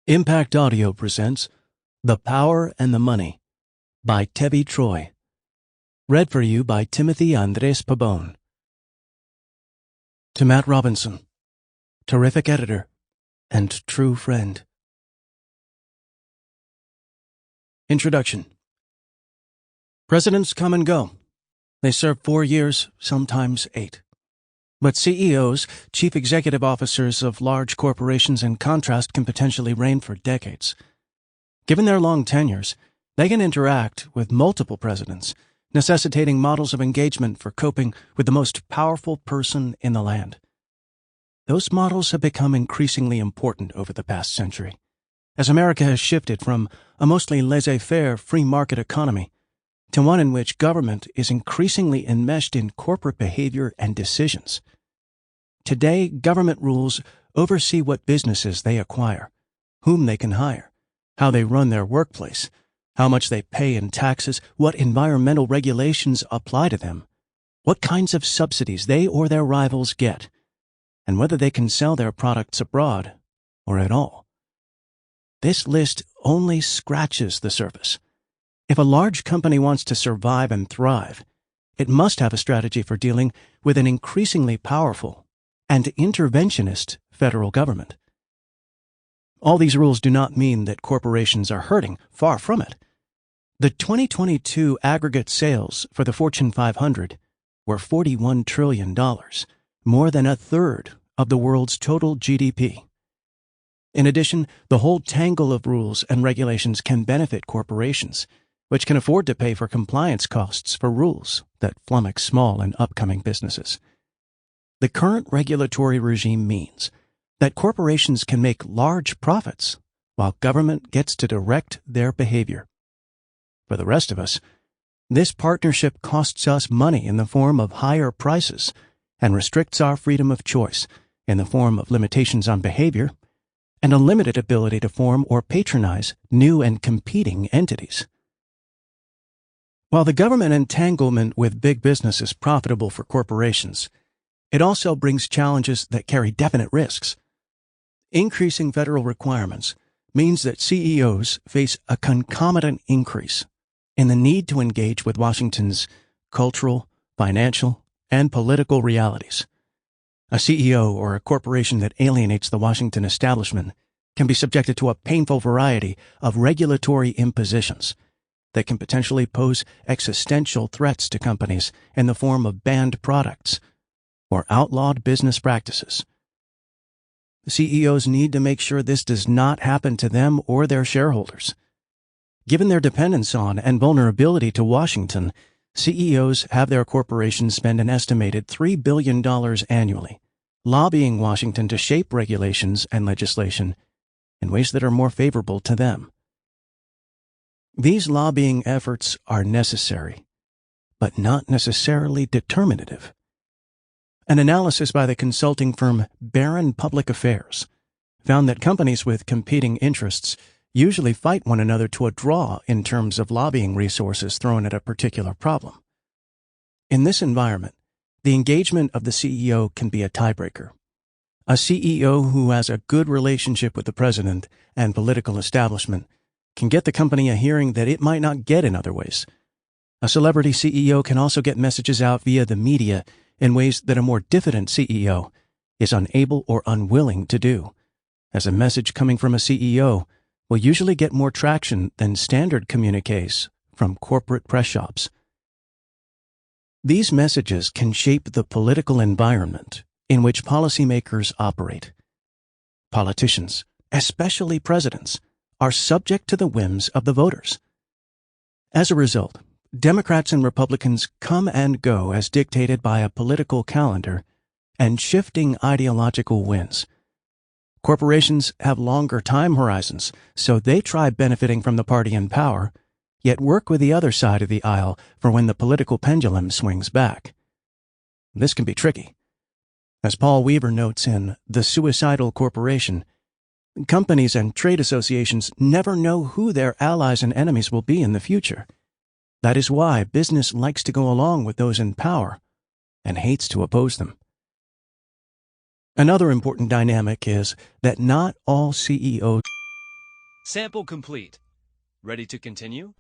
Impact Audio presents The Power and the Money by Tevi Troy. Read for you by Timothy Andrés Pabon. To Matt Robinson, terrific editor and true friend. Introduction. Presidents come and go. They serve 4 years, sometimes 8. But CEOs, chief executive officers of large corporations, in contrast, can potentially reign for decades. Given their long tenures, they can interact with multiple presidents, necessitating models of engagement for coping with the most powerful person in the land. Those models have become increasingly important over the past century, as America has shifted from a mostly laissez-faire free market economy to one in which government is increasingly enmeshed in corporate behavior and decisions. Today, government rules oversee what businesses they acquire, whom they can hire, how they run their workplace, how much they pay in taxes, what environmental regulations apply to them, what kinds of subsidies they or their rivals get, and whether they can sell their products abroad or at all. This list only scratches the surface. If a large company wants to survive and thrive, it must have a strategy for dealing with an increasingly powerful and interventionist federal government. All these rules do not mean that corporations are hurting, far from it. The 2022 aggregate sales for the Fortune 500 were $41 trillion, more than a third of the world's total GDP. In addition, the whole tangle of rules and regulations can benefit corporations, which can afford to pay for compliance costs for rules that flummox small and upcoming businesses. The current regulatory regime means that corporations can make large profits while government gets to direct their behavior. For the rest of us, this partnership costs us money in the form of higher prices and restricts our freedom of choice in the form of limitations on behavior and a limited ability to form or patronize new and competing entities. While the government entanglement with big business is profitable for corporations, it also brings challenges that carry definite risks. Increasing federal requirements means that CEOs face a concomitant increase in the need to engage with Washington's cultural, financial, and political realities. A CEO or a corporation that alienates the Washington establishment can be subjected to a painful variety of regulatory impositions that can potentially pose existential threats to companies in the form of banned products or outlawed business practices. CEOs need to make sure this does not happen to them or their shareholders. Given their dependence on and vulnerability to Washington, CEOs have their corporations spend an estimated $3 billion annually, lobbying Washington to shape regulations and legislation in ways that are more favorable to them. These lobbying efforts are necessary, but not necessarily determinative. An analysis by the consulting firm Barron Public Affairs found that companies with competing interests usually fight one another to a draw in terms of lobbying resources thrown at a particular problem. In this environment, the engagement of the CEO can be a tiebreaker. A CEO who has a good relationship with the president and political establishment can get the company a hearing that it might not get in other ways. A celebrity CEO can also get messages out via the media in ways that a more diffident CEO is unable or unwilling to do, as a message coming from a CEO will usually get more traction than standard communiques from corporate press shops. These messages can shape the political environment in which policymakers operate. Politicians, especially presidents, are subject to the whims of the voters. As a result, Democrats and Republicans come and go as dictated by a political calendar and shifting ideological winds. Corporations have longer time horizons, so they try benefiting from the party in power, yet work with the other side of the aisle for when the political pendulum swings back. This can be tricky. As Paul Weaver notes in The Suicidal Corporation, companies and trade associations never know who their allies and enemies will be in the future. That is why business likes to go along with those in power and hates to oppose them. Another important dynamic is that not all CEOs Sample complete. Ready to continue?